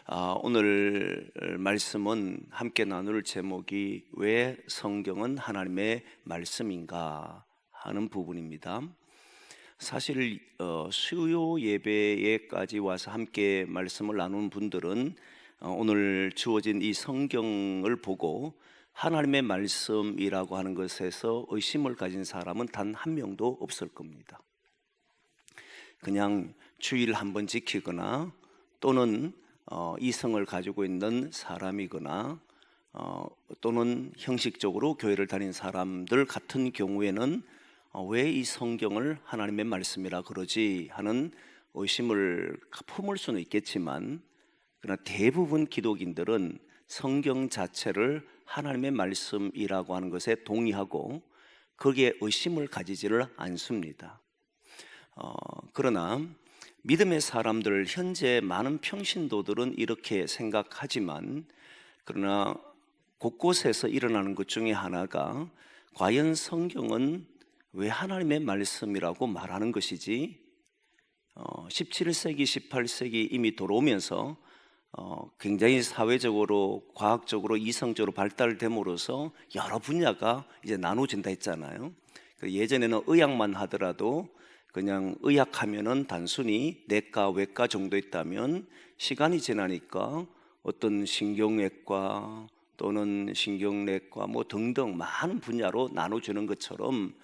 오늘 말씀은 함께 나눌 제목이 왜 성경은 하나님의 말씀인가 하는 부분입니다. 사실 수요 예배에까지 와서 함께 말씀을 나눈 분들은 오늘 주어진 이 성경을 보고 하나님의 말씀이라고 하는 것에서 의심을 가진 사람은 단 한 명도 없을 겁니다. 그냥 주일 한번 지키거나 또는 이성을 가지고 있는 사람이거나 또는 형식적으로 교회를 다니는 사람들 같은 경우에는 왜 이 성경을 하나님의 말씀이라 그러지 하는 의심을 품을 수는 있겠지만, 그러나 대부분 기독인들은 성경 자체를 하나님의 말씀이라고 하는 것에 동의하고 거기에 의심을 가지지를 않습니다. 그러나 믿음의 사람들, 현재 많은 평신도들은 이렇게 생각하지만, 그러나 곳곳에서 일어나는 것 중에 하나가 과연 성경은 왜 하나님의 말씀이라고 말하는 것이지? 17세기, 18세기 이미 돌아오면서 굉장히 사회적으로, 과학적으로, 이성적으로 발달됨으로써 여러 분야가 이제 나눠진다 했잖아요. 예전에는 의학만 하더라도 그냥 의학하면은 단순히 내과, 외과 정도였다면 시간이 지나니까 어떤 신경외과 또는 신경내과 등등 많은 분야로 나눠주는 것처럼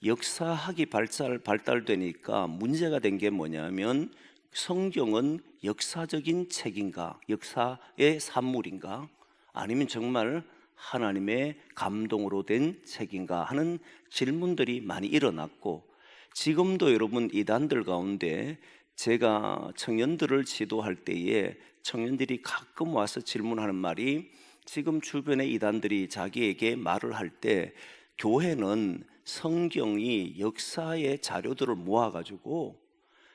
역사학이 발달되니까 문제가 된 게 뭐냐면, 성경은 역사적인 책인가, 역사의 산물인가, 아니면 정말 하나님의 감동으로 된 책인가 하는 질문들이 많이 일어났고, 지금도 여러분 이단들 가운데 제가 청년들을 지도할 때에 청년들이 가끔 와서 질문하는 말이, 지금 주변의 이단들이 자기에게 말을 할 때 교회는 성경이 역사의 자료들을 모아가지고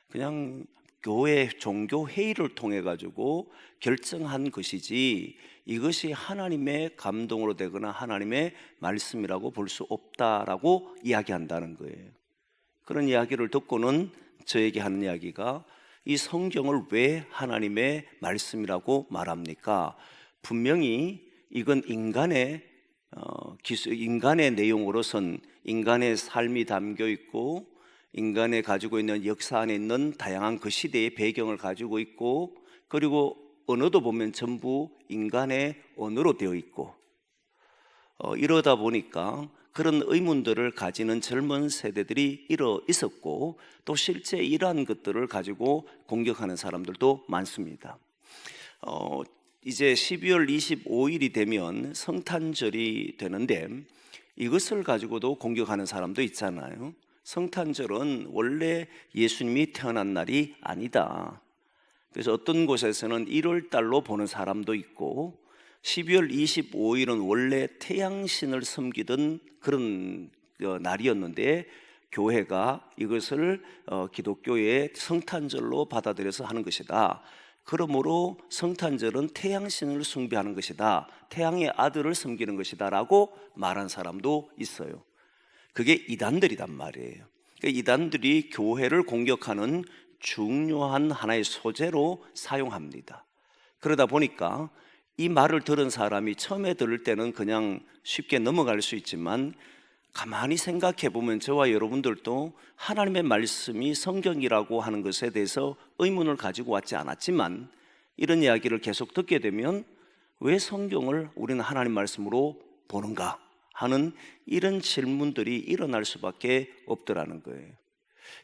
그냥 교회 종교 회의를 통해 가지고 결정한 것이지 이것이 하나님의 감동으로 되거나 하나님의 말씀이라고 볼 수 없다라고 이야기한다는 거예요. 그런 이야기를 듣고는 저에게 하는 이야기가, 이 성경을 왜 하나님의 말씀이라고 말합니까? 분명히 이건 인간의 내용으로선 인간의 삶이 담겨 있고, 인간의 가지고 있는 역사 안에 있는 다양한 그 시대의 배경을 가지고 있고, 그리고 언어도 보면 전부 인간의 언어로 되어 있고, 이러다 보니까 그런 의문들을 가지는 젊은 세대들이 있었고, 또 실제 이러한 것들을 가지고 공격하는 사람들도 많습니다. 이제 12월 25일이 되면 성탄절이 되는데 이것을 가지고도 공격하는 사람도 있잖아요. 성탄절은 원래 예수님이 태어난 날이 아니다. 그래서 어떤 곳에서는 1월 달로 보는 사람도 있고, 12월 25일은 원래 태양신을 섬기던 그런 날이었는데 교회가 이것을 기독교의 성탄절로 받아들여서 하는 것이다. 그러므로 성탄절은 태양신을 숭배하는 것이다, 태양의 아들을 섬기는 것이다 라고 말한 사람도 있어요. 그게 이단들이란 말이에요. 그러니까 이단들이 교회를 공격하는 중요한 하나의 소재로 사용합니다. 그러다 보니까 이 말을 들은 사람이 처음에 들을 때는 그냥 쉽게 넘어갈 수 있지만, 가만히 생각해 보면 저와 여러분들도 하나님의 말씀이 성경이라고 하는 것에 대해서 의문을 가지고 왔지 않았지만, 이런 이야기를 계속 듣게 되면 왜 성경을 우리는 하나님 말씀으로 보는가 하는 이런 질문들이 일어날 수밖에 없더라는 거예요.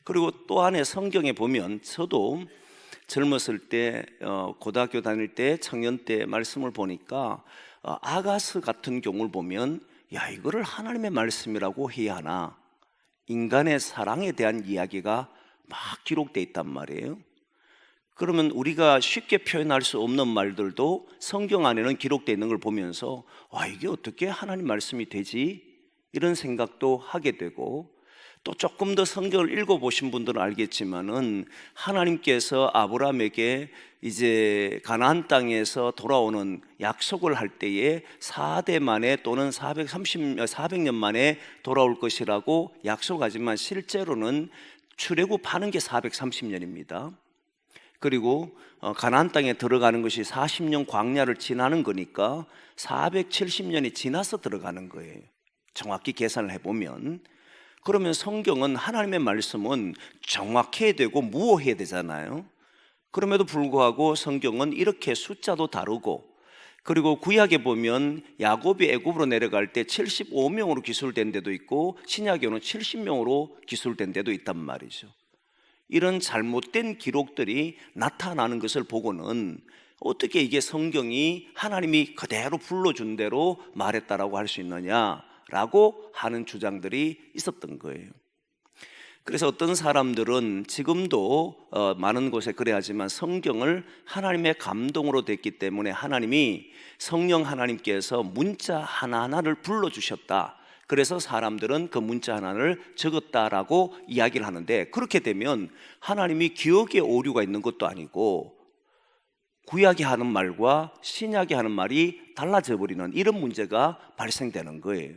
그리고 또 안에 성경에 보면, 저도 젊었을 때 고등학교 다닐 때 청년 때 말씀을 보니까 아가스 같은 경우를 보면, 야, 이거를 하나님의 말씀이라고 해야 하나, 인간의 사랑에 대한 이야기가 막 기록되어 있단 말이에요. 그러면 우리가 쉽게 표현할 수 없는 말들도 성경 안에는 기록되어 있는 걸 보면서, 이게 어떻게 하나님 말씀이 되지? 이런 생각도 하게 되고, 또 조금 더 성경을 읽어보신 분들은 알겠지만은 하나님께서 아브라함에게 이제 가나안 땅에서 돌아오는 약속을 할 때에 4대 만에 또는 400년 만에 돌아올 것이라고 약속하지만 실제로는 출애굽하는 게 430년입니다. 그리고 가나안 땅에 들어가는 것이 40년 광야를 지나는 거니까 470년이 지나서 들어가는 거예요. 정확히 계산을 해보면. 그러면 성경은, 하나님의 말씀은 정확해야 되고 무오해야 되잖아요. 그럼에도 불구하고 성경은 이렇게 숫자도 다르고, 그리고 구약에 보면 야곱이 애굽으로 내려갈 때 75명으로 기술된 데도 있고 신약에는 70명으로 기술된 데도 있단 말이죠. 이런 잘못된 기록들이 나타나는 것을 보고는 어떻게 이게 성경이 하나님이 그대로 불러준 대로 말했다라고 할 수 있느냐라고 하는 주장들이 있었던 거예요. 그래서 어떤 사람들은 지금도 많은 곳에 그래야지만 성경을 하나님의 감동으로 됐기 때문에 하나님이, 성령 하나님께서 문자 하나하나를 불러주셨다, 그래서 사람들은 그 문자 하나를 적었다라고 이야기를 하는데, 그렇게 되면 하나님이 기억에 오류가 있는 것도 아니고 구약이 하는 말과 신약이 하는 말이 달라져 버리는 이런 문제가 발생되는 거예요.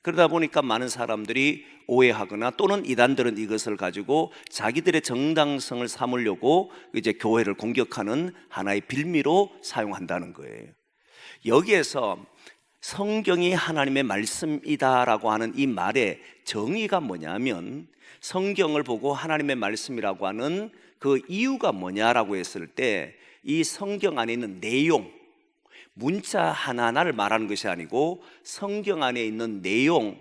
그러다 보니까 많은 사람들이 오해하거나 또는 이단들은 이것을 가지고 자기들의 정당성을 삼으려고 이제 교회를 공격하는 하나의 빌미로 사용한다는 거예요. 여기에서 성경이 하나님의 말씀이다라고 하는 이 말의 정의가 뭐냐면, 성경을 보고 하나님의 말씀이라고 하는 그 이유가 뭐냐라고 했을 때, 이 성경 안에 있는 내용, 문자 하나하나를 말하는 것이 아니고 성경 안에 있는 내용,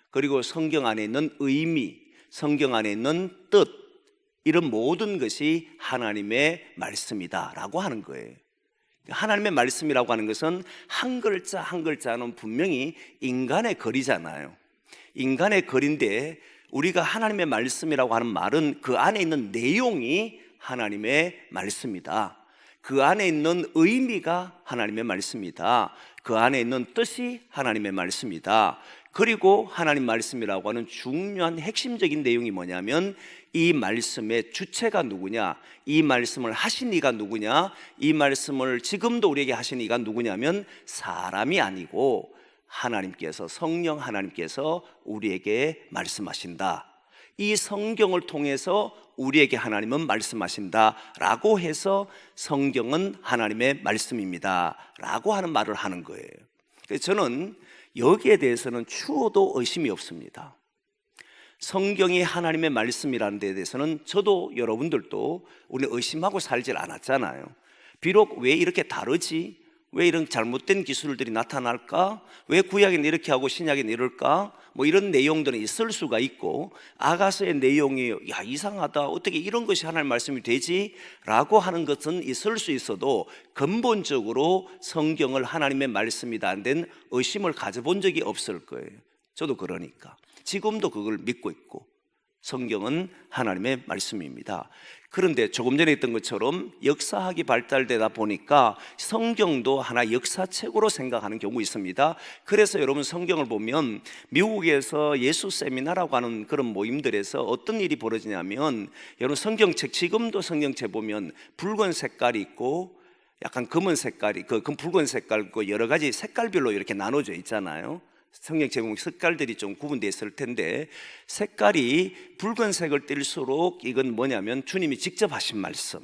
그리고 성경 안에 있는 의미, 성경 안에 있는 뜻, 이런 모든 것이 하나님의 말씀이다라고 하는 거예요. 하나님의 말씀이라고 하는 것은 한 글자 한 글자는 분명히 인간의 글이잖아요. 인간의 글인데 우리가 하나님의 말씀이라고 하는 말은 그 안에 있는 내용이 하나님의 말씀이다, 그 안에 있는 의미가 하나님의 말씀이다, 그 안에 있는 뜻이 하나님의 말씀이다. 그리고 하나님 말씀이라고 하는 중요한 핵심적인 내용이 뭐냐면, 이 말씀의 주체가 누구냐, 이 말씀을 하신 이가 누구냐, 이 말씀을 지금도 우리에게 하신 이가 누구냐면 사람이 아니고 하나님께서, 성령 하나님께서 우리에게 말씀하신다. 이 성경을 통해서 우리에게 하나님은 말씀하신다 라고 해서 성경은 하나님의 말씀입니다 라고 하는 말을 하는 거예요. 그래서 저는 여기에 대해서는 추호도 의심이 없습니다. 성경이 하나님의 말씀이라는 데에 대해서는 저도 여러분들도 우리 의심하고 살질 않았잖아요. 비록 왜 이렇게 다르지? 왜 이런 잘못된 기술들이 나타날까? 왜 구약에는 이렇게 하고 신약에는 이럴까? 뭐 이런 내용들은 있을 수가 있고, 아가서의 내용이 야 이상하다, 어떻게 이런 것이 하나님의 말씀이 되지? 라고 하는 것은 있을 수 있어도 근본적으로 성경을 하나님의 말씀이다 안 된 의심을 가져본 적이 없을 거예요. 저도 그러니까 지금도 그걸 믿고 있고, 성경은 하나님의 말씀입니다. 그런데 조금 전에 했던 것처럼 역사학이 발달되다 보니까 성경도 하나 역사책으로 생각하는 경우 있습니다. 그래서 여러분 성경을 보면 미국에서 예수 세미나라고 하는 그런 모임들에서 어떤 일이 벌어지냐면, 여러분 성경책, 지금도 성경책 보면 붉은 색깔이 있고 약간 검은 색깔이, 그 붉은 색깔 있고 여러 가지 색깔별로 이렇게 나눠져 있잖아요. 성경책 보면 색깔들이 좀 구분되어 있을 텐데, 색깔이 붉은색을 띨수록 이건 뭐냐면 주님이 직접 하신 말씀,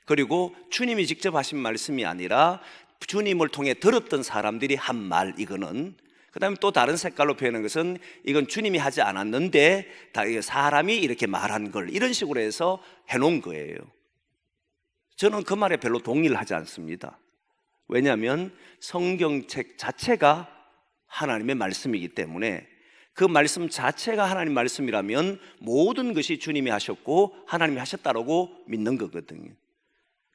그리고 주님이 직접 하신 말씀이 아니라 주님을 통해 들었던 사람들이 한 말, 이거는. 그 다음에 또 다른 색깔로 표현한 것은 이건 주님이 하지 않았는데 사람이 이렇게 말한 걸, 이런 식으로 해서 해놓은 거예요. 저는 그 말에 별로 동의를 하지 않습니다. 왜냐하면 성경책 자체가 하나님의 말씀이기 때문에, 그 말씀 자체가 하나님 말씀이라면 모든 것이 주님이 하셨고 하나님이 하셨다라고 믿는 거거든요.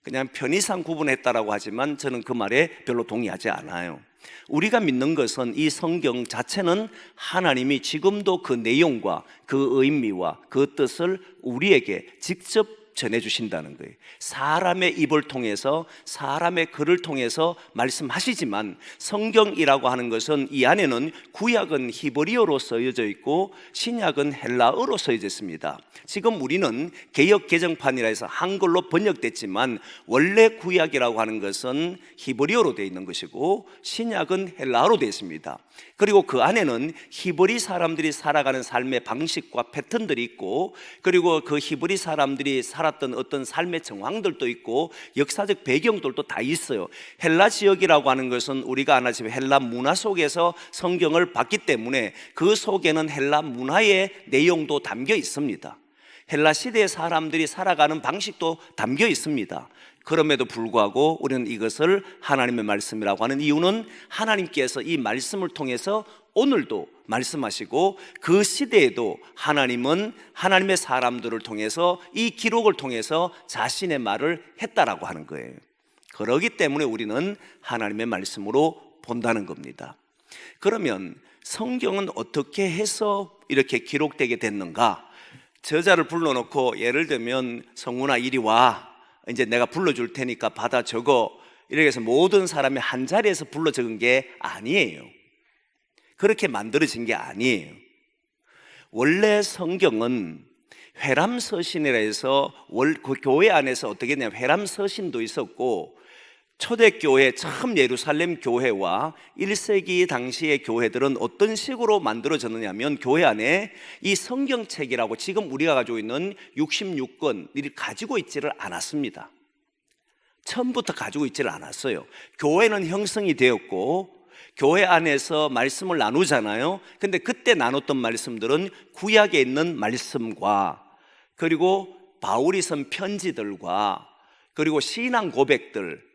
그냥 편의상 구분했다라고 하지만 저는 그 말에 별로 동의하지 않아요. 우리가 믿는 것은 이 성경 자체는 하나님이 지금도 그 내용과 그 의미와 그 뜻을 우리에게 직접 전해주신다는 거예요. 사람의 입을 통해서, 사람의 글을 통해서 말씀하시지만, 성경이라고 하는 것은 이 안에는 구약은 히브리어로 써져 있고 신약은 헬라어로 써져 있습니다. 지금 우리는 개역 개정판이라 해서 한글로 번역됐지만 원래 구약이라고 하는 것은 히브리어로 되어 있는 것이고 신약은 헬라어로 되어 있습니다. 그리고 그 안에는 히브리 사람들이 살아가는 삶의 방식과 패턴들이 있고, 그리고 그 히브리 사람들이 살았던 어떤 삶의 정황들도 있고 역사적 배경들도 다 있어요. 헬라 지역이라고 하는 것은 우리가 아나지만 헬라 문화 속에서 성경을 봤기 때문에 그 속에는 헬라 문화의 내용도 담겨 있습니다. 헬라 시대의 사람들이 살아가는 방식도 담겨 있습니다. 그럼에도 불구하고 우리는 이것을 하나님의 말씀이라고 하는 이유는 하나님께서 이 말씀을 통해서 오늘도 말씀하시고 그 시대에도 하나님은 하나님의 사람들을 통해서 이 기록을 통해서 자신의 말을 했다라고 하는 거예요. 그러기 때문에 우리는 하나님의 말씀으로 본다는 겁니다. 그러면 성경은 어떻게 해서 이렇게 기록되게 됐는가? 저자를 불러놓고 예를 들면 성훈아 이리 와, 이제 내가 불러줄 테니까 받아 적어, 이렇게 해서 모든 사람이 한 자리에서 불러 적은 게 아니에요. 그렇게 만들어진 게 아니에요. 원래 성경은 회람서신이라 해서 그 교회 안에서 어떻게 했냐면 회람서신도 있었고, 초대교회 처음 예루살렘 교회와 1세기 당시의 교회들은 어떤 식으로 만들어졌느냐면 교회 안에 이 성경책이라고 지금 우리가 가지고 있는 66권을 가지고 있지를 않았습니다. 처음부터 가지고 있지를 않았어요. 교회는 형성이 되었고 교회 안에서 말씀을 나누잖아요. 근데 그때 나눴던 말씀들은 구약에 있는 말씀과 그리고 바울이 쓴 편지들과 그리고 신앙 고백들,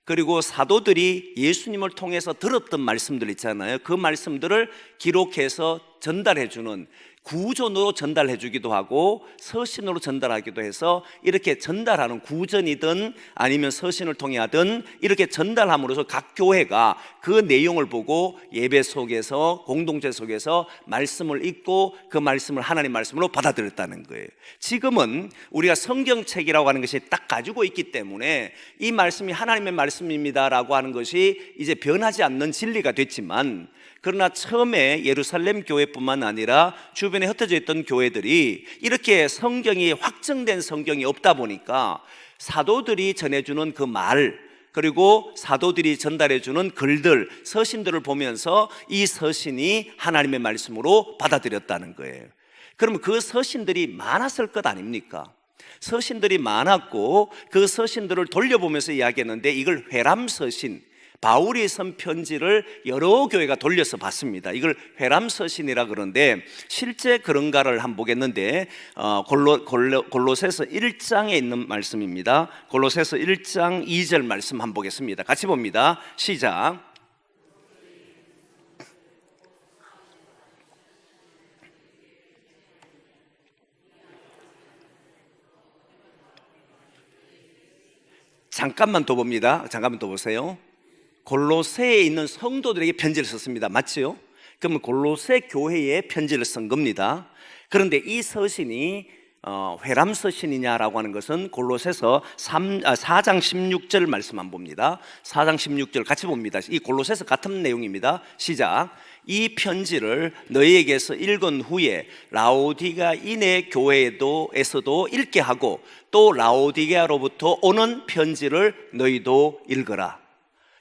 그리고 사도들이 예수님을 통해서 들었던 말씀들 있잖아요. 그 말씀들을 기록해서 전달해주는, 구전으로 전달해주기도 하고 서신으로 전달하기도 해서 이렇게 전달하는, 구전이든 아니면 서신을 통해 하든 이렇게 전달함으로써 각 교회가 그 내용을 보고 예배 속에서, 공동체 속에서 말씀을 읽고 그 말씀을 하나님 말씀으로 받아들였다는 거예요. 지금은 우리가 성경책이라고 하는 것이 딱 가지고 있기 때문에 이 말씀이 하나님의 말씀입니다라고 하는 것이 이제 변하지 않는 진리가 됐지만, 그러나 처음에 예루살렘 교회뿐만 아니라 주변에 흩어져 있던 교회들이 이렇게 성경이 확정된 성경이 없다 보니까 사도들이 전해주는 그 말, 그리고 사도들이 전달해주는 글들, 서신들을 보면서 이 서신이 하나님의 말씀으로 받아들였다는 거예요. 그러면 그 서신들이 많았을 것 아닙니까? 서신들이 많았고 그 서신들을 돌려보면서 이야기했는데 이걸 회람서신, 바울이 쓴 편지를 여러 교회가 돌려서 봤습니다. 이걸 회람서신이라 그러는데 실제 그런가를 한번 보겠는데 골로새서 1장에 있는 말씀입니다. 골로새서 1장 2절 말씀 한번 보겠습니다. 같이 봅니다. 시작. 잠깐만 더 봅니다. 잠깐만 더 보세요. 골로새에 있는 성도들에게 편지를 썼습니다. 맞죠? 그러면 골로새 교회에 편지를 쓴 겁니다. 그런데 이 서신이 회람서신이냐라고 하는 것은 골로새서 4장 16절 말씀 한번 봅니다. 4장 16절 같이 봅니다. 이 골로새서 같은 내용입니다. 시작. 이 편지를 너희에게서 읽은 후에 라오디게아인의 교회에서도 읽게 하고 또 라오디게아로부터 오는 편지를 너희도 읽어라.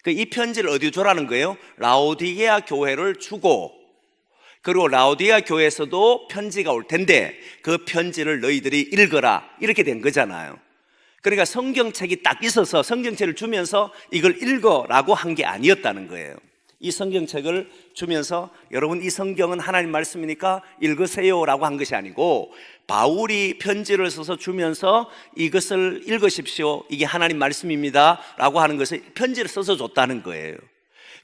이 편지를 어디 주라는 거예요? 라오디게아 교회를 주고, 그리고 라오디게아 교회에서도 편지가 올 텐데 그 편지를 너희들이 읽어라, 이렇게 된 거잖아요. 그러니까 성경책이 딱 있어서 성경책을 주면서 이걸 읽어라고 한 게 아니었다는 거예요. 이 성경책을 주면서 여러분 이 성경은 하나님 말씀이니까 읽으세요라고 한 것이 아니고 바울이 편지를 써서 주면서 이것을 읽으십시오, 이게 하나님 말씀입니다 라고 하는 것을 편지를 써서 줬다는 거예요.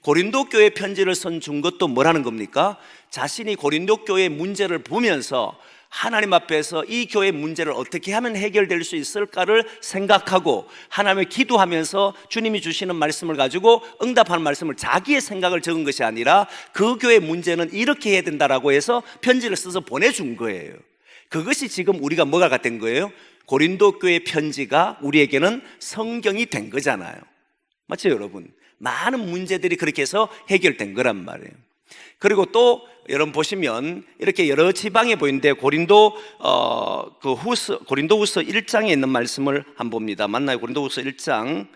고린도 교회 편지를 준 것도 뭐라는 겁니까? 자신이 고린도 교회의 문제를 보면서 하나님 앞에서 이 교회의 문제를 어떻게 하면 해결될 수 있을까를 생각하고 하나님을 기도하면서 주님이 주시는 말씀을 가지고 응답하는 말씀을, 자기의 생각을 적은 것이 아니라 그 교회의 문제는 이렇게 해야 된다라고 해서 편지를 써서 보내준 거예요. 그것이 지금 우리가 뭐가 된 거예요? 고린도 교회 편지가 우리에게는 성경이 된 거잖아요. 맞죠 여러분? 많은 문제들이 그렇게 해서 해결된 거란 말이에요. 그리고 또 여러분 보시면 이렇게 여러 지방에 보이는데 고린도후서 1장에 있는 말씀을 한번 봅니다. 맞나요? 고린도후서 1장,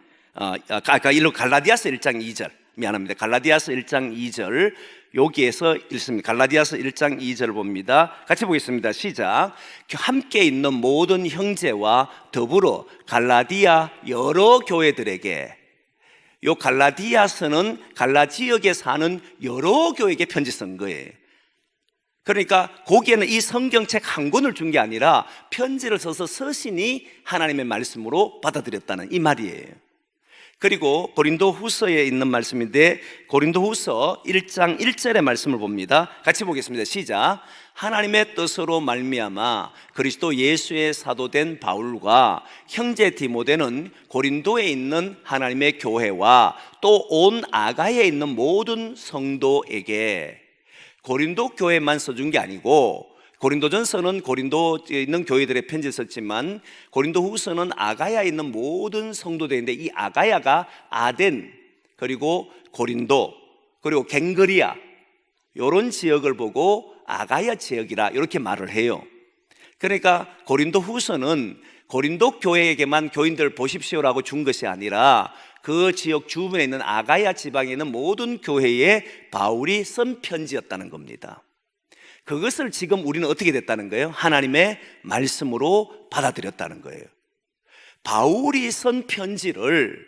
일로 갈라디아서 1장 2절 갈라디아서 1장 2절 여기에서 읽습니다. 갈라디아서 1장 2절 봅니다. 같이 보겠습니다. 시작. 함께 있는 모든 형제와 더불어 갈라디아 여러 교회들에게, 요 갈라디아서는 갈라 지역에 사는 여러 교회에게 편지 쓴 거예요. 그러니까 거기에는 이 성경책 한 권을 준 게 아니라 편지를 써서 서신이 하나님의 말씀으로 받아들였다는 이 말이에요. 그리고 고린도 후서에 있는 말씀인데 고린도 후서 1장 1절의 말씀을 봅니다. 같이 보겠습니다. 시작. 하나님의 뜻으로 말미암아 그리스도 예수의 사도된 바울과 형제 디모데는 고린도에 있는 하나님의 교회와 또 온 아가야에 있는 모든 성도에게, 고린도 교회만 써준 게 아니고 고린도전서는 고린도에 있는 교회들의 편지를 썼지만 고린도 후서는 아가야에 있는 모든 성도들인데 이 아가야가 아덴 그리고 고린도 그리고 갱그리아 이런 지역을 보고 아가야 지역이라 이렇게 말을 해요. 그러니까 고린도 후서는 고린도 교회에게만 교인들 보십시오라고 준 것이 아니라 그 지역 주변에 있는 아가야 지방에 있는 모든 교회에 바울이 쓴 편지였다는 겁니다. 그것을 지금 우리는 어떻게 됐다는 거예요? 하나님의 말씀으로 받아들였다는 거예요. 바울이 쓴 편지를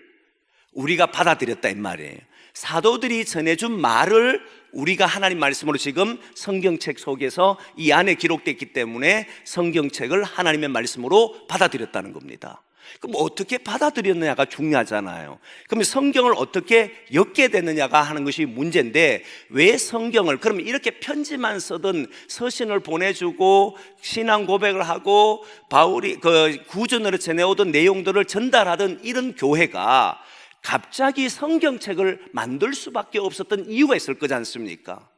우리가 받아들였다 이 말이에요. 사도들이 전해준 말을 우리가 하나님 말씀으로 지금 성경책 속에서 이 안에 기록됐기 때문에 성경책을 하나님의 말씀으로 받아들였다는 겁니다. 그럼 어떻게 받아들였느냐가 중요하잖아요. 그럼 성경을 어떻게 엮게 됐느냐가 하는 것이 문제인데, 왜 성경을 그러면 이렇게 편지만 쓰던 서신을 보내주고 신앙 고백을 하고 바울이 그 구전으로 전해오던 내용들을 전달하던 이런 교회가 갑자기 성경책을 만들 수밖에 없었던 이유가 있을 거지 않습니까?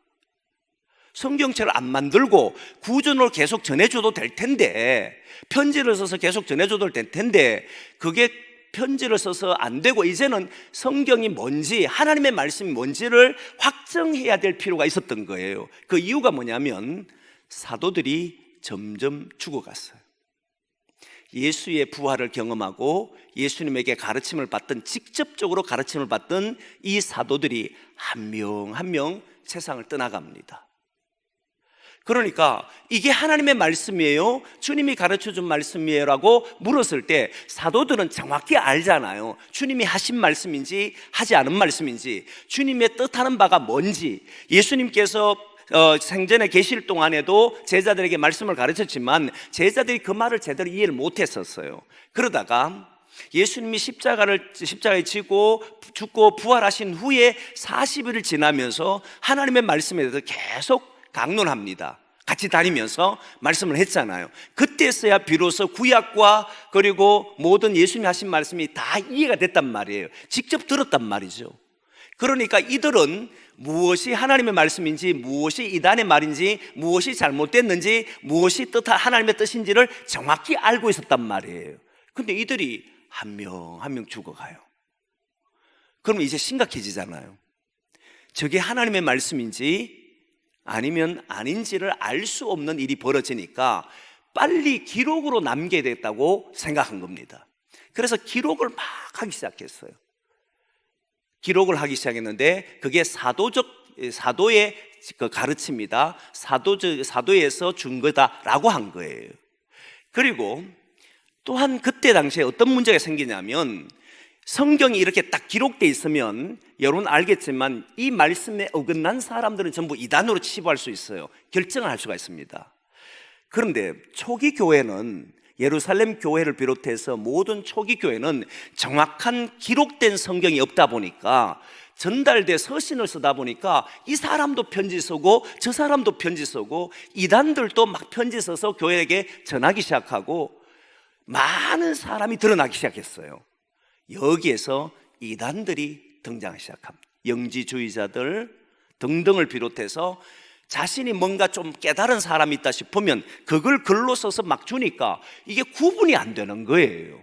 성경책을 안 만들고 구전으로 계속 전해줘도 될 텐데, 편지를 써서 계속 전해줘도 될 텐데 그게 편지를 써서 안 되고 이제는 성경이 뭔지, 하나님의 말씀이 뭔지를 확정해야 될 필요가 있었던 거예요. 그 이유가 뭐냐면 사도들이 점점 죽어갔어요. 예수의 부활을 경험하고 예수님에게 가르침을 받던, 직접적으로 가르침을 받던 이 사도들이 한 명 한 명 세상을 떠나갑니다. 그러니까 이게 하나님의 말씀이에요? 주님이 가르쳐준 말씀이에요? 라고 물었을 때 사도들은 정확히 알잖아요. 주님이 하신 말씀인지 하지 않은 말씀인지, 주님의 뜻하는 바가 뭔지. 예수님께서 생전에 계실 동안에도 제자들에게 말씀을 가르쳤지만 제자들이 그 말을 제대로 이해를 못했었어요. 그러다가 예수님이 십자가에 지고 죽고 부활하신 후에 40일을 지나면서 하나님의 말씀에 대해서 계속 강론합니다. 같이 다니면서 말씀을 했잖아요. 그때서야 비로소 구약과 그리고 모든 예수님이 하신 말씀이 다 이해가 됐단 말이에요. 직접 들었단 말이죠. 그러니까 이들은 무엇이 하나님의 말씀인지, 무엇이 이단의 말인지, 무엇이 잘못됐는지, 무엇이 하나님의 뜻인지를 정확히 알고 있었단 말이에요. 근데 이들이 한 명 한 명 죽어가요. 그러면 이제 심각해지잖아요. 저게 하나님의 말씀인지 아니면 아닌지를 알 수 없는 일이 벌어지니까 빨리 기록으로 남겨야 되겠다고 생각한 겁니다. 그래서 기록을 막 하기 시작했어요. 기록을 하기 시작했는데 그게 사도의 그 가르침이다, 사도에서 준 거다라고 한 거예요. 그리고 또한 그때 당시에 어떤 문제가 생기냐면, 성경이 이렇게 딱 기록되어 있으면 여러분 알겠지만 이 말씀에 어긋난 사람들은 전부 이단으로 치부할 수 있어요. 결정을 할 수가 있습니다. 그런데 초기 교회는, 예루살렘 교회를 비롯해서 모든 초기 교회는 정확한 기록된 성경이 없다 보니까, 전달돼 서신을 쓰다 보니까 이 사람도 편지 쓰고 저 사람도 편지 쓰고 이단들도 막 편지 써서 교회에게 전하기 시작하고 많은 사람이 드러나기 시작했어요. 여기에서 이단들이 등장하기 시작합니다. 영지주의자들 등등을 비롯해서 자신이 뭔가 좀 깨달은 사람이 있다 싶으면 그걸 글로 써서 막 주니까 이게 구분이 안 되는 거예요.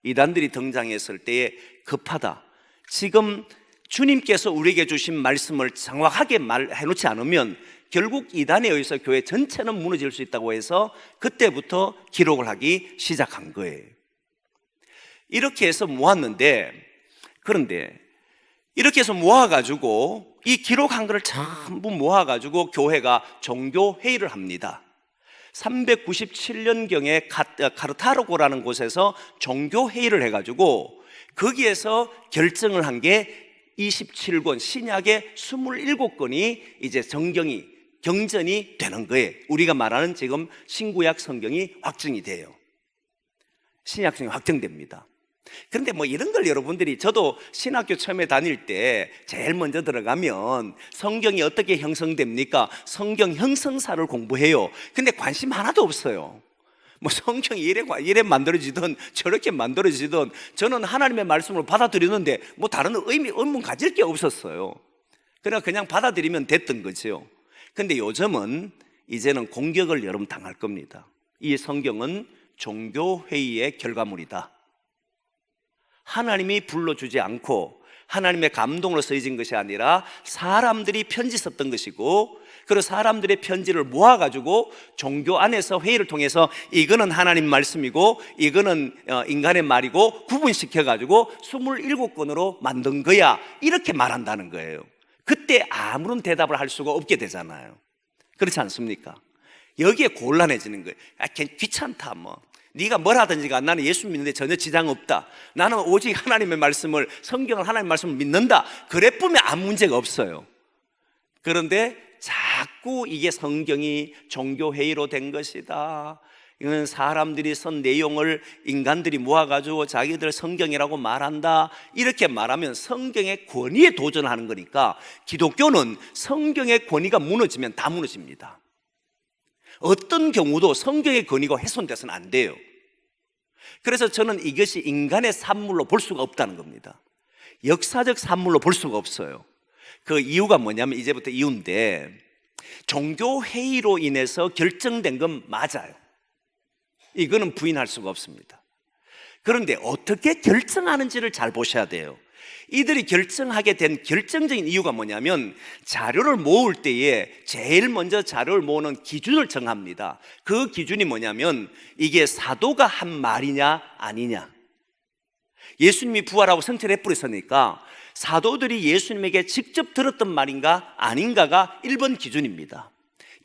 이단들이 등장했을 때에 급하다, 지금 주님께서 우리에게 주신 말씀을 정확하게 말해놓지 않으면 결국 이단에 의해서 교회 전체는 무너질 수 있다고 해서 그때부터 기록을 하기 시작한 거예요. 이렇게 해서 모았는데, 그런데 이렇게 해서 모아가지고 이 기록한 거를 전부 모아가지고 교회가 종교회의를 합니다. 397년경에 카르타고라는 곳에서 종교회의를 해가지고 거기에서 결정을 한 게 27권, 신약의 27권이 이제 경전이 되는 거예요. 우리가 말하는 지금 신구약 성경이 확정이 돼요. 신약 성경이 확정됩니다. 그런데 뭐 이런 걸 여러분들이, 저도 신학교 처음에 다닐 때 제일 먼저 들어가면 성경이 어떻게 형성됩니까? 성경 형성사를 공부해요. 근데 관심 하나도 없어요. 뭐 성경이 이래 만들어지든 저렇게 만들어지든 저는 하나님의 말씀을 받아들이는데 뭐 다른 의문 가질 게 없었어요. 그냥 받아들이면 됐던 거죠. 근데 요즘은 이제는 공격을 여러분 당할 겁니다. 이 성경은 종교회의의 결과물이다. 하나님이 불러주지 않고 하나님의 감동으로 쓰여진 것이 아니라 사람들이 편지 썼던 것이고, 그리고 사람들의 편지를 모아가지고 종교 안에서 회의를 통해서 이거는 하나님 말씀이고 이거는 인간의 말이고 구분시켜가지고 27권으로 만든 거야, 이렇게 말한다는 거예요. 그때 아무런 대답을 할 수가 없게 되잖아요. 그렇지 않습니까? 여기에 곤란해지는 거예요. 귀찮다 뭐. 네가 뭘 하든지가 나는 예수 믿는데 전혀 지장 없다. 나는 오직 하나님의 말씀을, 성경을, 하나님의 말씀을 믿는다. 그래 보면 아무 문제가 없어요. 그런데 자꾸 이게 성경이 종교회의로 된 것이다, 이건 사람들이 쓴 내용을 인간들이 모아가지고 자기들 성경이라고 말한다, 이렇게 말하면 성경의 권위에 도전하는 거니까 기독교는 성경의 권위가 무너지면 다 무너집니다. 어떤 경우도 성경의 권위가 훼손돼서는 안 돼요. 그래서 저는 이것이 인간의 산물로 볼 수가 없다는 겁니다. 역사적 산물로 볼 수가 없어요. 그 이유가 뭐냐면, 이제부터 이유인데, 종교회의로 인해서 결정된 건 맞아요. 이거는 부인할 수가 없습니다. 그런데 어떻게 결정하는지를 잘 보셔야 돼요. 이들이 결정하게 된 결정적인 이유가 뭐냐면, 자료를 모을 때에 제일 먼저 자료를 모으는 기준을 정합니다. 그 기준이 뭐냐면, 이게 사도가 한 말이냐 아니냐. 예수님이 부활하고 성천에 뿌렸으니까 사도들이 예수님에게 직접 들었던 말인가 아닌가가 1번 기준입니다.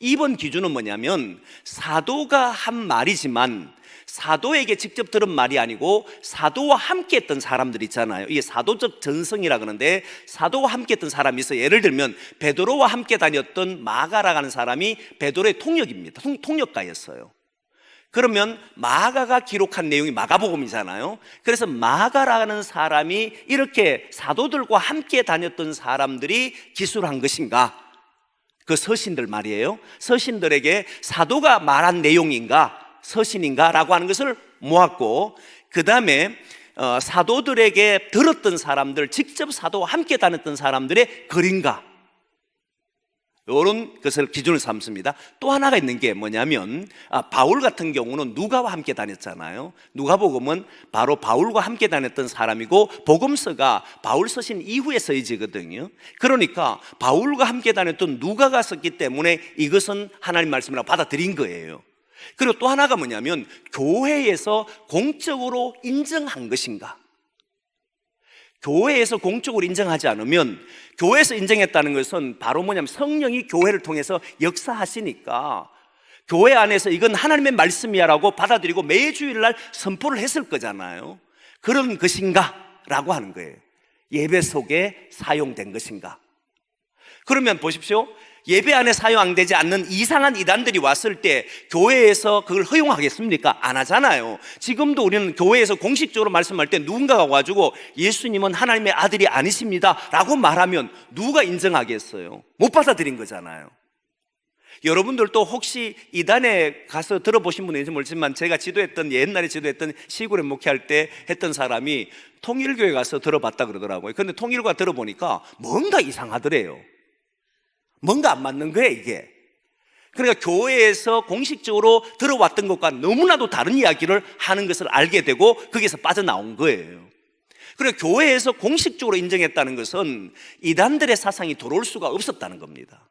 2번 기준은 뭐냐면, 사도가 한 말이지만 사도에게 직접 들은 말이 아니고 사도와 함께 했던 사람들 있잖아요. 이게 사도적 전성이라 그러는데, 사도와 함께 했던 사람이 있어요. 예를 들면 베드로와 함께 다녔던 마가라고 하는 사람이 베드로의 통역입니다. 통역가였어요. 그러면 마가가 기록한 내용이 마가복음이잖아요. 그래서 마가라는 사람이 이렇게 사도들과 함께 다녔던 사람들이 기술한 것인가? 그 서신들 말이에요. 서신들에게 사도가 말한 내용인가, 서신인가 라고 하는 것을 모았고, 그 다음에 사도들에게 들었던 사람들, 직접 사도와 함께 다녔던 사람들의 글인가, 이런 것을 기준을 삼습니다. 또 하나가 있는 게 뭐냐면, 바울 같은 경우는 누가와 함께 다녔잖아요. 누가복음은 바로 바울과 함께 다녔던 사람이고, 복음서가 바울 서신 이후에 써지거든요. 그러니까 바울과 함께 다녔던 누가가 썼기 때문에 이것은 하나님 말씀이라고 받아들인 거예요. 그리고 또 하나가 뭐냐면, 교회에서 공적으로 인정한 것인가. 교회에서 공적으로 인정하지 않으면, 교회에서 인정했다는 것은 바로 뭐냐면 성령이 교회를 통해서 역사하시니까 교회 안에서 이건 하나님의 말씀이야 라고 받아들이고 매주일날 선포를 했을 거잖아요. 그런 것인가 라고 하는 거예요. 예배 속에 사용된 것인가. 그러면 보십시오, 예배 안에 사용되지 않는 이상한 이단들이 왔을 때 교회에서 그걸 허용하겠습니까? 안 하잖아요. 지금도 우리는 교회에서 공식적으로 말씀할 때 누군가가 와가지고 예수님은 하나님의 아들이 아니십니다 라고 말하면 누가 인정하겠어요? 못 받아들인 거잖아요. 여러분들도 혹시 이단에 가서 들어보신 분은 모르지만, 제가 옛날에 지도했던 시골에 목회할 때 했던 사람이 통일교회 가서 들어봤다 그러더라고요. 근데 통일교회 들어보니까 뭔가 이상하더래요. 뭔가 안 맞는 거예요, 이게. 그러니까 교회에서 공식적으로 들어왔던 것과 너무나도 다른 이야기를 하는 것을 알게 되고 거기에서 빠져나온 거예요. 그리고 교회에서 공식적으로 인정했다는 것은 이단들의 사상이 들어올 수가 없었다는 겁니다.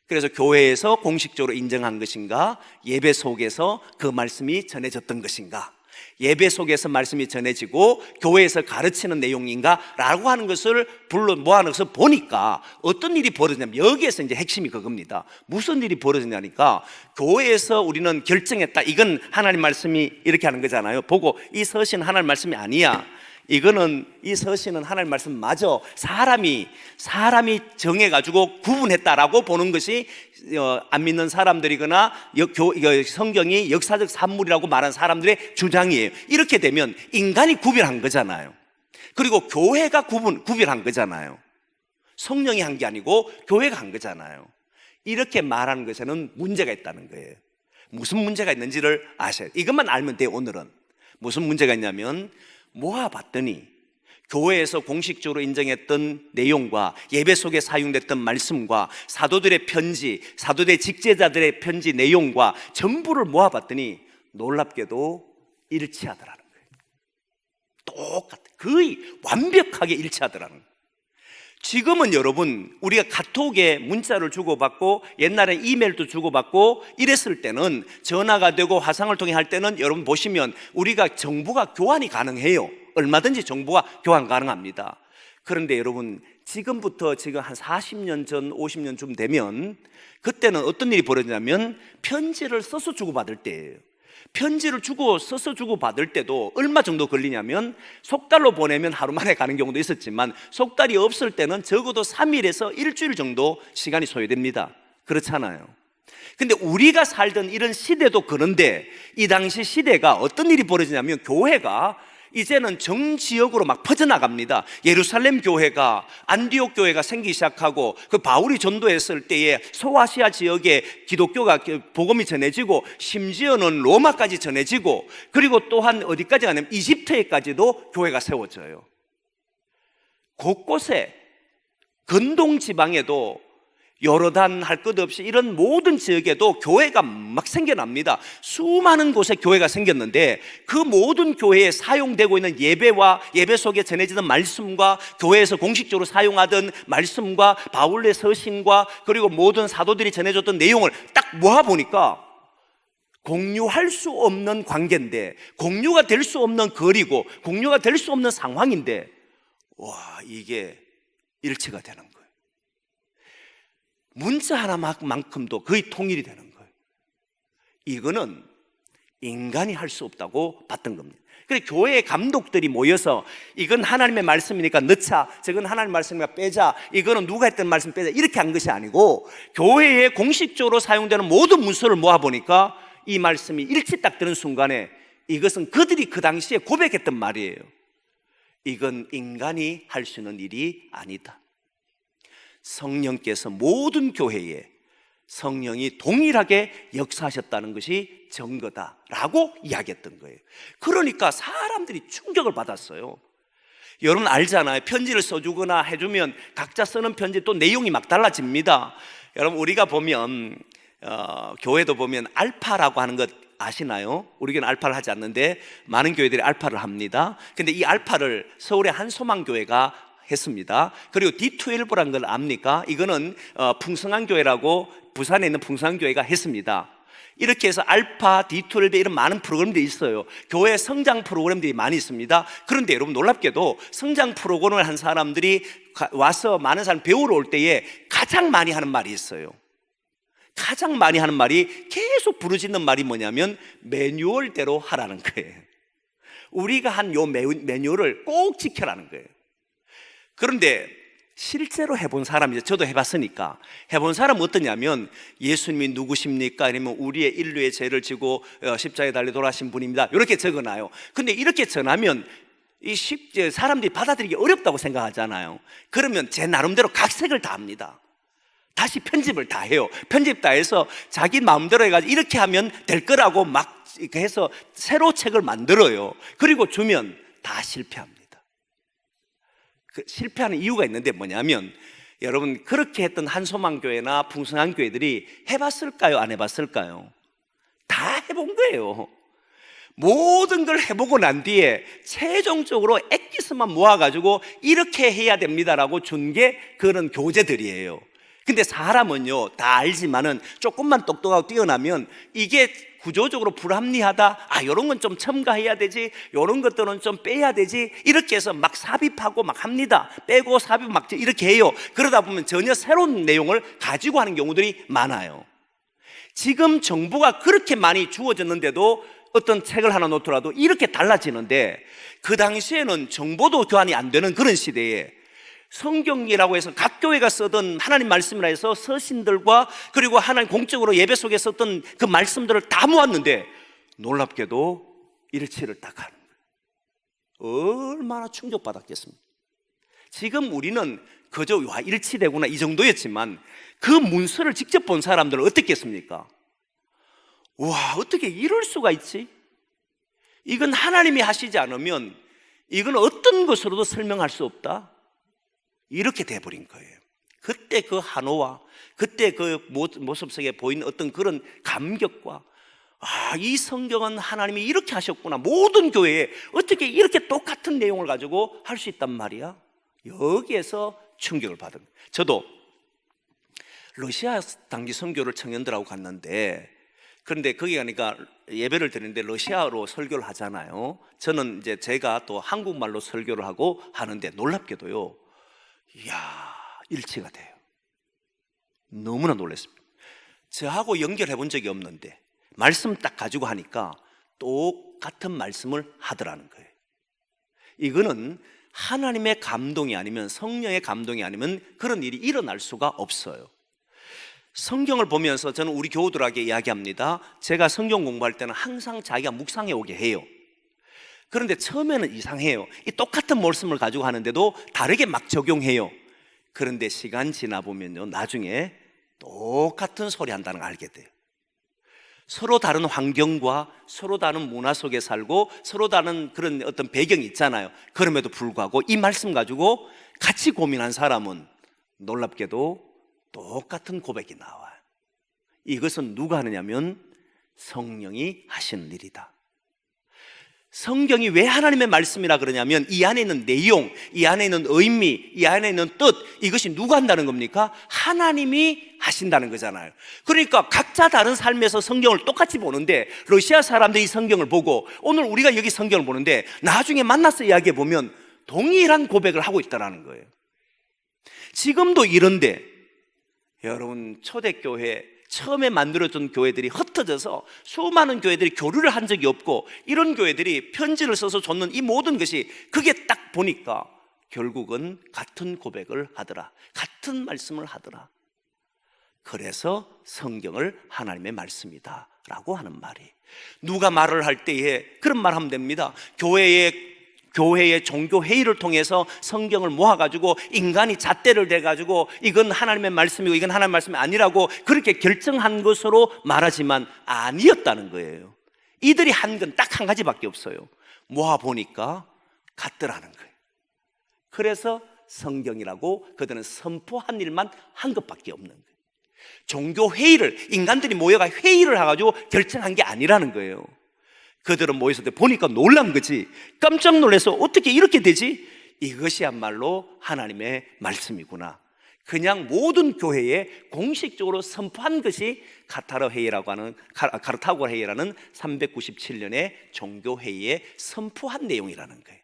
그래서 교회에서 공식적으로 인정한 것인가, 예배 속에서 그 말씀이 전해졌던 것인가, 예배 속에서 말씀이 전해지고 교회에서 가르치는 내용인가? 라고 하는 것을 불러 모아넣어서 보니까 어떤 일이 벌어지냐면, 여기에서 이제 핵심이 그겁니다. 무슨 일이 벌어지냐니까, 교회에서 우리는 결정했다. 이건 하나님 말씀이 이렇게 하는 거잖아요. 보고 이 서신 하나님 말씀이 아니야. 이거는, 이 서신은 하나님 말씀 맞아. 사람이 정해가지고 구분했다라고 보는 것이 안 믿는 사람들이거나 성경이 역사적 산물이라고 말하는 사람들의 주장이에요. 이렇게 되면 인간이 구별한 거잖아요. 그리고 교회가 구별한 거잖아요. 성령이 한 게 아니고 교회가 한 거잖아요. 이렇게 말하는 것에는 문제가 있다는 거예요. 무슨 문제가 있는지를 아셔야 돼요. 이것만 알면 돼요. 오늘은 무슨 문제가 있냐면, 모아봤더니 교회에서 공식적으로 인정했던 내용과 예배 속에 사용됐던 말씀과 사도들의 편지, 사도들의 직제자들의 편지 내용과 전부를 모아봤더니 놀랍게도 일치하더라는 거예요. 똑같아. 거의 완벽하게 일치하더라는 거예요. 지금은 여러분, 우리가 카톡에 문자를 주고받고 옛날에 이메일도 주고받고 이랬을 때는, 전화가 되고 화상을 통해 할 때는 여러분 보시면 우리가 정보가 교환이 가능해요. 얼마든지 정보가 교환 가능합니다. 그런데 여러분, 지금부터 지금 한 40년 전, 50년쯤 되면, 그때는 어떤 일이 벌어지냐면 편지를 써서 주고받을 때예요. 편지를 써서 주고받을 때도 얼마 정도 걸리냐면, 속달로 보내면 하루 만에 가는 경우도 있었지만, 속달이 없을 때는 적어도 3일에서 일주일 정도 시간이 소요됩니다. 그렇잖아요. 근데 우리가 살던 이런 시대도 그런데, 이 당시 시대가 어떤 일이 벌어지냐면, 교회가 이제는 전 지역으로 막 퍼져나갑니다. 예루살렘 교회가, 안디옥 교회가 생기기 시작하고, 그 바울이 전도했을 때에 소아시아 지역에 기독교가 복음이 전해지고, 심지어는 로마까지 전해지고, 그리고 또한 어디까지 가냐면 이집트에까지도 교회가 세워져요. 곳곳에, 근동 지방에도, 요르단 할 것 없이 이런 모든 지역에도 교회가 막 생겨납니다. 수많은 곳에 교회가 생겼는데, 그 모든 교회에 사용되고 있는 예배와 예배 속에 전해지는 말씀과 교회에서 공식적으로 사용하던 말씀과 바울의 서신과 그리고 모든 사도들이 전해줬던 내용을 딱 모아보니까 공유할 수 없는 관계인데, 공유가 될 수 없는 거리고 공유가 될 수 없는 상황인데, 와, 이게 일치가 되는 거예요. 문자 하나만큼도 거의 통일이 되는 거예요. 이거는 인간이 할 수 없다고 봤던 겁니다. 그래서 교회의 감독들이 모여서, 이건 하나님의 말씀이니까 넣자, 저건 하나님의 말씀이니까 빼자, 이거는 누가 했던 말씀 빼자, 이렇게 한 것이 아니고, 교회에 공식적으로 사용되는 모든 문서를 모아보니까 이 말씀이 일치 딱 되는 순간에, 이것은 그들이 그 당시에 고백했던 말이에요. 이건 인간이 할 수 있는 일이 아니다. 성령께서 모든 교회에 성령이 동일하게 역사하셨다는 것이 증거다라고 이야기했던 거예요. 그러니까 사람들이 충격을 받았어요. 여러분 알잖아요. 편지를 써주거나 해주면 각자 쓰는 편지 또 내용이 막 달라집니다. 여러분, 우리가 보면 교회도 보면 알파라고 하는 것 아시나요? 우리 교회는 알파를 하지 않는데 많은 교회들이 알파를 합니다. 근데 이 알파를 서울의 한 소망교회가 했습니다. 그리고 D12라는 걸 압니까? 이거는 풍성한 교회라고 부산에 있는 풍성한 교회가 했습니다. 이렇게 해서 알파, D12 이런 많은 프로그램들이 있어요. 교회 성장 프로그램들이 많이 있습니다. 그런데 여러분 놀랍게도 성장 프로그램을 한 사람들이 와서 많은 사람 배우러 올 때에 가장 많이 하는 말이 있어요. 가장 많이 하는 말이, 계속 부르짖는 말이 뭐냐면 매뉴얼대로 하라는 거예요. 우리가 한 요 매뉴얼을 꼭 지켜라는 거예요. 그런데 실제로 해본 사람이죠. 저도 해봤으니까. 해본 사람은 어떠냐면, 예수님이 누구십니까? 아니면 우리의 인류의 죄를 지고 십자가에 달려 돌아가신 분입니다, 이렇게 적어놔요. 근데 이렇게 전하면 사람들이 받아들이기 어렵다고 생각하잖아요. 그러면 제 나름대로 각색을 다 합니다. 다시 편집을 다 해요. 편집 다 해서 자기 마음대로 해가지고 이렇게 하면 될 거라고 막 해서 새로 책을 만들어요. 그리고 주면 다 실패합니다. 실패하는 이유가 있는데 뭐냐면, 여러분 그렇게 했던 한소망교회나 풍성한 교회들이 해봤을까요? 안 해봤을까요? 다 해본 거예요. 모든 걸 해보고 난 뒤에 최종적으로 엑기스만 모아가지고 이렇게 해야 됩니다라고 준 게 그런 교재들이에요. 근데 사람은요, 다 알지만은 조금만 똑똑하고 뛰어나면 이게 구조적으로 불합리하다, 이런 건 좀 첨가해야 되지, 이런 것들은 좀 빼야 되지, 이렇게 해서 막 삽입하고 막 합니다. 빼고 삽입 막 이렇게 해요. 그러다 보면 전혀 새로운 내용을 가지고 하는 경우들이 많아요. 지금 정보가 그렇게 많이 주어졌는데도 어떤 책을 하나 놓더라도 이렇게 달라지는데, 그 당시에는 정보도 교환이 안 되는 그런 시대에 성경이라고 해서 각 교회가 쓰던 하나님 말씀이라 해서 서신들과 그리고 하나님 공적으로 예배 속에 썼던 그 말씀들을 다 모았는데, 놀랍게도 일치를 딱 하는 거예요. 얼마나 충격받았겠습니까? 지금 우리는 그저 와 일치되구나 이 정도였지만, 그 문서를 직접 본 사람들은 어떻겠습니까? 와, 어떻게 이럴 수가 있지? 이건 하나님이 하시지 않으면 이건 어떤 것으로도 설명할 수 없다, 이렇게 돼버린 거예요. 그때 그 한호와 그때 그 모습 속에 보이는 어떤 그런 감격과, 이 성경은 하나님이 이렇게 하셨구나, 모든 교회에 어떻게 이렇게 똑같은 내용을 가지고 할 수 있단 말이야, 여기에서 충격을 받은 거예요. 저도 러시아 단기 선교를 청년들하고 갔는데, 그런데 거기 가니까 예배를 드리는데 러시아어로 설교를 하잖아요. 저는 이제 제가 또 한국말로 설교를 하고 하는데, 놀랍게도요, 이야, 일치가 돼요. 너무나 놀랐습니다. 저하고 연결해 본 적이 없는데 말씀 딱 가지고 하니까 똑같은 말씀을 하더라는 거예요. 이거는 하나님의 감동이 아니면, 성령의 감동이 아니면 그런 일이 일어날 수가 없어요. 성경을 보면서 저는 우리 교우들에게 이야기합니다. 제가 성경 공부할 때는 항상 자기가 묵상해 오게 해요. 그런데 처음에는 이상해요. 이 똑같은 말씀을 가지고 하는데도 다르게 막 적용해요. 그런데 시간 지나 보면요, 나중에 똑같은 소리 한다는 걸 알게 돼요. 서로 다른 환경과 서로 다른 문화 속에 살고 서로 다른 그런 어떤 배경이 있잖아요. 그럼에도 불구하고 이 말씀 가지고 같이 고민한 사람은 놀랍게도 똑같은 고백이 나와요. 이것은 누가 하느냐면 성령이 하시는 일이다. 성경이 왜 하나님의 말씀이라 그러냐면, 이 안에 있는 내용, 이 안에 있는 의미, 이 안에 있는 뜻, 이것이 누가 한다는 겁니까? 하나님이 하신다는 거잖아요. 그러니까 각자 다른 삶에서 성경을 똑같이 보는데, 러시아 사람들이 성경을 보고 오늘 우리가 여기 성경을 보는데, 나중에 만나서 이야기해 보면 동일한 고백을 하고 있다는 거예요. 지금도 이런데, 여러분, 초대교회 처음에 만들어진 교회들이 흩어져서 수많은 교회들이 교류를 한 적이 없고, 이런 교회들이 편지를 써서 줬는 이 모든 것이, 그게 딱 보니까 결국은 같은 고백을 하더라, 같은 말씀을 하더라. 그래서 성경을 하나님의 말씀이다 라고 하는 말이, 누가 말을 할 때에 그런 말 하면 됩니다. 교회의 종교회의를 통해서 성경을 모아가지고 인간이 잣대를 대가지고 이건 하나님의 말씀이고 이건 하나님의 말씀이 아니라고 그렇게 결정한 것으로 말하지만 아니었다는 거예요. 이들이 한 건 딱 한 가지밖에 없어요. 모아보니까 같더라는 거예요. 그래서 성경이라고 그들은 선포한 일만 한 것밖에 없는 거예요. 종교회의를, 인간들이 모여가 회의를 해가지고 결정한 게 아니라는 거예요. 그들은 모였을 때 보니까 놀란 거지. 깜짝 놀라서 어떻게 이렇게 되지? 이것이야말로 하나님의 말씀이구나. 그냥 모든 교회에 공식적으로 선포한 것이 카타르 회의라고 하는, 카르타고 회의라는 397년의 종교회의에 선포한 내용이라는 거예요.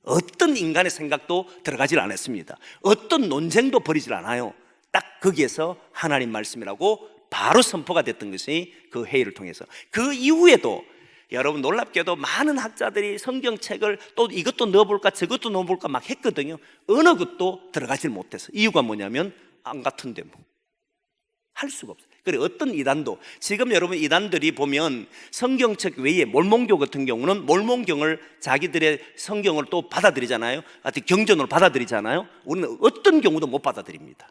어떤 인간의 생각도 들어가질 않았습니다. 어떤 논쟁도 벌이질 않아요. 딱 거기에서 하나님 말씀이라고 바로 선포가 됐던 것이 그 회의를 통해서. 그 이후에도 여러분, 놀랍게도 많은 학자들이 성경책을 또 이것도 넣어볼까 저것도 넣어볼까 막 했거든요. 어느 것도 들어가질 못해서. 이유가 뭐냐면 안 같은데 뭐 할 수가 없어요. 그리고 어떤 이단도, 지금 여러분 이단들이 보면 성경책 외에 몰몬교 같은 경우는 몰몬경을 자기들의 성경을 또 받아들이잖아요. 하여튼 경전으로 받아들이잖아요. 우리는 어떤 경우도 못 받아들입니다.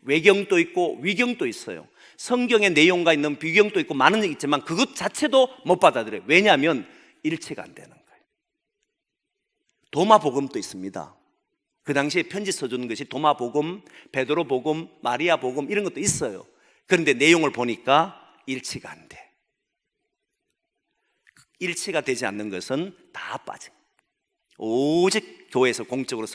외경도 있고 위경도 있어요. 성경의 내용과 있는 비경도 있고 많은 게 있지만 그것 자체도 못 받아들여요. 왜냐하면 일치가 안 되는 거예요. 도마복음도 있습니다. 그 당시에 편지 써주는 것이 도마복음, 베드로복음, 마리아복음 이런 것도 있어요. 그런데 내용을 보니까 일치가 안 돼. 일치가 되지 않는 것은 다 빠진, 오직 교회에서 공적으로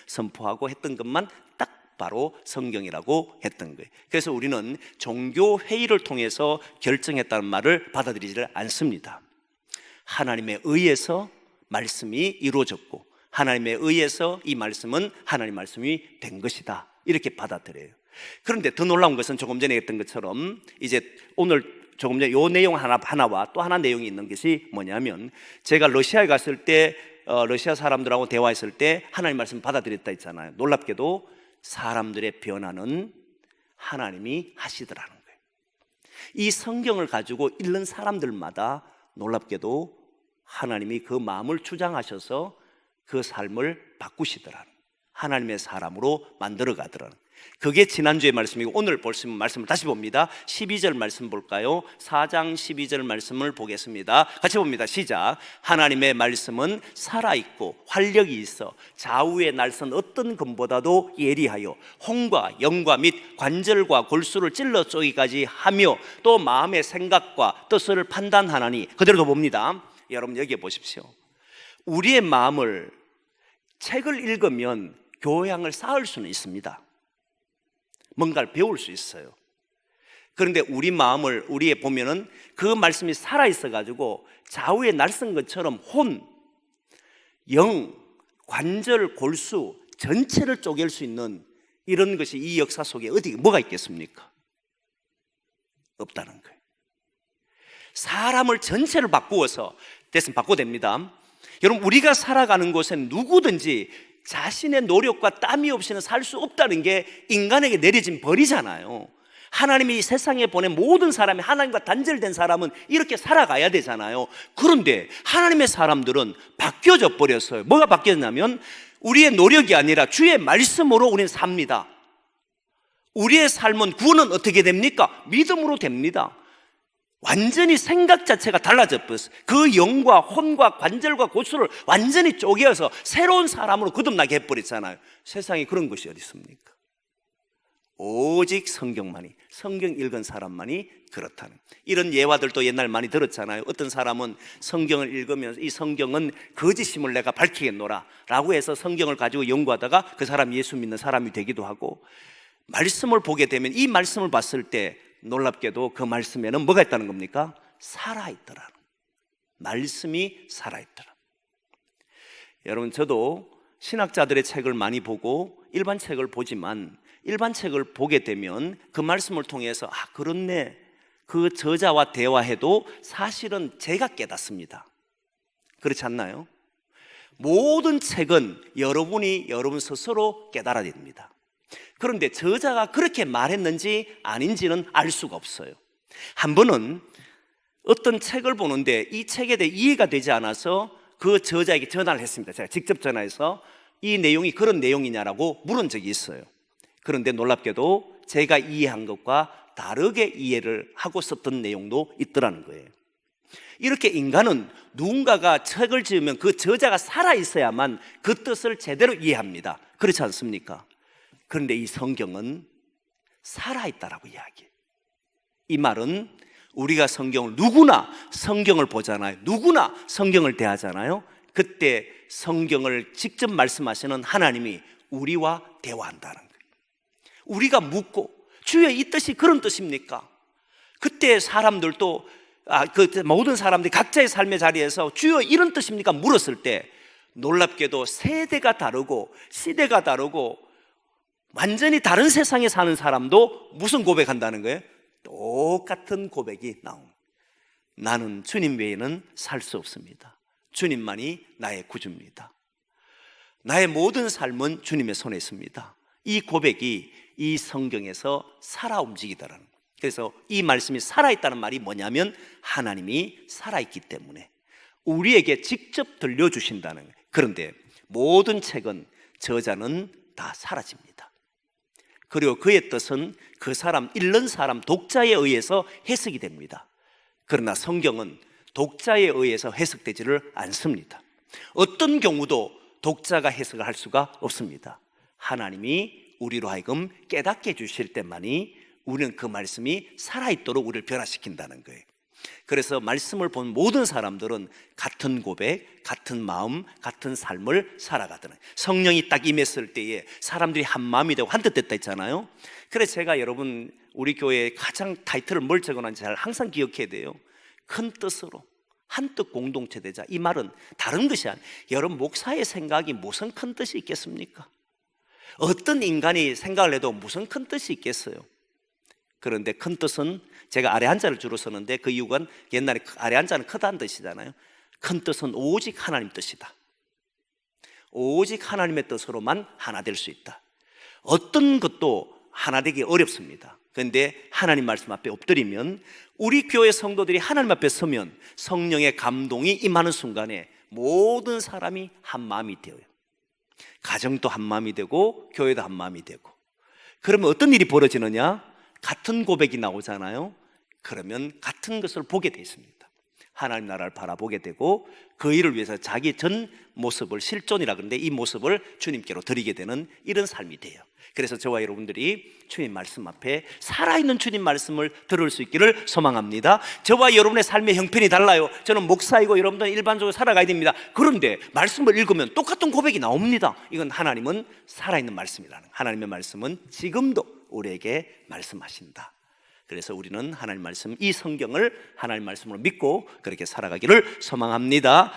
선포하고 했던 것만 딱 바로 성경이라고 했던 거예요. 그래서 우리는 종교 회의를 통해서 결정했다는 말을 받아들이지 않습니다. 하나님에 의해서 말씀이 이루어졌고 하나님에 의해서 이 말씀은 하나님 말씀이 된 것이다, 이렇게 받아들여요. 그런데 더 놀라운 것은 조금 전에 했던 것처럼 이제 오늘 조금 전에 이 내용 하나와 또 하나 내용이 있는 것이 뭐냐면, 제가 러시아에 갔을 때 러시아 사람들하고 대화했을 때 하나님 말씀 받아들였다 했잖아요. 놀랍게도 사람들의 변화는 하나님이 하시더라는 거예요. 이 성경을 가지고 읽는 사람들마다 놀랍게도 하나님이 그 마음을 주장하셔서 그 삶을 바꾸시더라는, 하나님의 사람으로 만들어 가더라는, 그게 지난주의 말씀이고 오늘 볼 수 있는 말씀을 다시 봅니다. 12절 말씀 볼까요? 4장 12절 말씀을 보겠습니다. 같이 봅니다. 시작. 하나님의 말씀은 살아있고 활력이 있어 좌우의 날선 어떤 검보다도 예리하여 홍과 영과 및 관절과 골수를 찔러 쪼기까지 하며 또 마음의 생각과 뜻을 판단하나니, 그대로 더 봅니다. 여러분 여기 보십시오. 우리의 마음을 책을 읽으면 교양을 쌓을 수는 있습니다. 뭔가를 배울 수 있어요. 그런데 우리 마음을 우리에 보면은 그 말씀이 살아있어 가지고 좌우에 날선 것처럼 혼, 영, 관절, 골수 전체를 쪼갤 수 있는 이런 것이 이 역사 속에 어디 뭐가 있겠습니까? 없다는 거예요. 사람을 전체를 바꾸어서, 됐으면 바꿔도 됩니다. 여러분, 우리가 살아가는 곳엔 누구든지 자신의 노력과 땀이 없이는 살 수 없다는 게 인간에게 내려진 벌이잖아요. 하나님이 이 세상에 보낸 모든 사람이 하나님과 단절된 사람은 이렇게 살아가야 되잖아요. 그런데 하나님의 사람들은 바뀌어져 버렸어요. 뭐가 바뀌었냐면 우리의 노력이 아니라 주의 말씀으로 우리는 삽니다. 우리의 삶은 구원은 어떻게 됩니까? 믿음으로 됩니다. 완전히 생각 자체가 달라져 버렸어요. 그 영과 혼과 관절과 골수를 완전히 쪼개어서 새로운 사람으로 거듭나게 해버렸잖아요. 세상에 그런 것이 어디 있습니까? 오직 성경만이, 성경 읽은 사람만이 그렇다는, 이런 예화들도 옛날 많이 들었잖아요. 어떤 사람은 성경을 읽으면서 이 성경은 거짓임을 내가 밝히겠노라 라고 해서 성경을 가지고 연구하다가 그 사람 예수 믿는 사람이 되기도 하고, 말씀을 보게 되면 이 말씀을 봤을 때 놀랍게도 그 말씀에는 뭐가 있다는 겁니까? 살아있더라. 말씀이 살아있더라. 여러분, 저도 신학자들의 책을 많이 보고 일반 책을 보지만 일반 책을 보게 되면 그 말씀을 통해서 그렇네, 그 저자와 대화해도 사실은 제가 깨닫습니다. 그렇지 않나요? 모든 책은 여러분이 여러분 스스로 깨달아야 됩니다. 그런데 저자가 그렇게 말했는지 아닌지는 알 수가 없어요. 한 번은 어떤 책을 보는데 이 책에 대해 이해가 되지 않아서 그 저자에게 전화를 했습니다. 제가 직접 전화해서 이 내용이 그런 내용이냐라고 물은 적이 있어요. 그런데 놀랍게도 제가 이해한 것과 다르게 이해를 하고 썼던 내용도 있더라는 거예요. 이렇게 인간은 누군가가 책을 지으면 그 저자가 살아있어야만 그 뜻을 제대로 이해합니다. 그렇지 않습니까? 그런데 이 성경은 살아있다라고 이야기해요. 이 말은 우리가 성경을, 누구나 성경을 보잖아요. 누구나 성경을 대하잖아요. 그때 성경을 직접 말씀하시는 하나님이 우리와 대화한다는 거예요. 우리가 묻고 주여 이 뜻이 그런 뜻입니까? 그때 사람들도 모든 사람들이 각자의 삶의 자리에서 주여 이런 뜻입니까? 물었을 때 놀랍게도 세대가 다르고 시대가 다르고 완전히 다른 세상에 사는 사람도 무슨 고백한다는 거예요? 똑같은 고백이 나옵니다. 나는 주님 외에는 살 수 없습니다. 주님만이 나의 구주입니다. 나의 모든 삶은 주님의 손에 있습니다. 이 고백이 이 성경에서 살아 움직이더라는 거예요. 그래서 이 말씀이 살아있다는 말이 뭐냐면 하나님이 살아있기 때문에 우리에게 직접 들려주신다는 거예요. 그런데 모든 책은 저자는 다 사라집니다. 그리고 그의 뜻은 그 사람, 읽는 사람, 독자에 의해서 해석이 됩니다. 그러나 성경은 독자에 의해서 해석되지를 않습니다. 어떤 경우도 독자가 해석을 할 수가 없습니다. 하나님이 우리로 하여금 깨닫게 해주실 때만이 우리는 그 말씀이 살아있도록 우리를 변화시킨다는 거예요. 그래서 말씀을 본 모든 사람들은 같은 고백, 같은 마음, 같은 삶을 살아가더라. 성령이 딱 임했을 때에 사람들이 한 마음이 되고 한뜻 됐다 했잖아요. 그래서 제가 여러분 우리 교회에 가장 타이틀을 뭘 적어놨는지 잘 항상 기억해야 돼요. 큰 뜻으로 한뜻 공동체 되자. 이 말은 다른 것이 아니에요. 여러분 목사의 생각이 무슨 큰 뜻이 있겠습니까? 어떤 인간이 생각을 해도 무슨 큰 뜻이 있겠어요? 그런데 큰 뜻은, 제가 아래 한자를 주로 쓰는데 그 이유가 옛날에 아래 한자는 크다는 뜻이잖아요. 큰 뜻은 오직 하나님 뜻이다. 오직 하나님의 뜻으로만 하나 될 수 있다. 어떤 것도 하나 되기 어렵습니다. 그런데 하나님 말씀 앞에 엎드리면, 우리 교회 성도들이 하나님 앞에 서면 성령의 감동이 임하는 순간에 모든 사람이 한 마음이 되어요. 가정도 한 마음이 되고 교회도 한 마음이 되고. 그러면 어떤 일이 벌어지느냐? 같은 고백이 나오잖아요. 그러면 같은 것을 보게 되어 있습니다. 하나님 나라를 바라보게 되고 그 일을 위해서 자기 전 모습을, 실존이라 그러는데 이 모습을 주님께로 드리게 되는 이런 삶이 돼요. 그래서 저와 여러분들이 주님 말씀 앞에 살아있는 주님 말씀을 들을 수 있기를 소망합니다. 저와 여러분의 삶의 형편이 달라요. 저는 목사이고 여러분들은 일반적으로 살아가야 됩니다. 그런데 말씀을 읽으면 똑같은 고백이 나옵니다. 이건 하나님은 살아있는 말씀이라는, 하나님의 말씀은 지금도 우리에게 말씀하신다. 그래서 우리는 하나님 말씀, 이 성경을 하나님 말씀으로 믿고 그렇게 살아가기를 소망합니다.